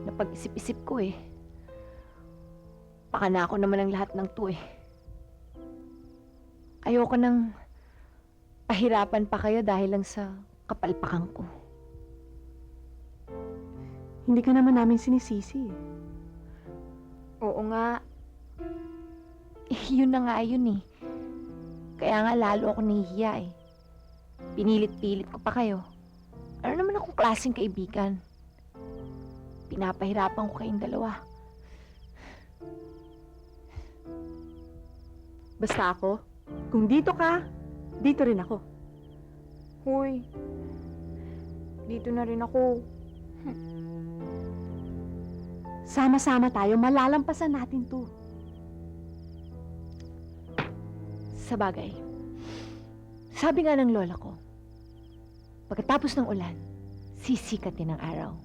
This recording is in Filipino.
Napag-isip-isip ko eh. Baka na ako naman ang lahat ng to eh. Ayoko nang pahirapan pa kayo dahil lang sa kapalpakan ko. Hindi ka naman namin sinisisi eh. Oo nga. Yun na nga yun eh. Kaya nga lalo ako nahihiya eh. Pinilit-pilit ko pa kayo. Ano naman akong klaseng kaibigan? Pinapahirapan ko kayong dalawa. Basta ako, kung dito ka, dito rin ako. Hoy, dito na rin ako. Sama-sama tayo, malalampasan natin to. Sa bagay, sabi nga ng lola ko, pagkatapos ng ulan, sisikat din ang araw.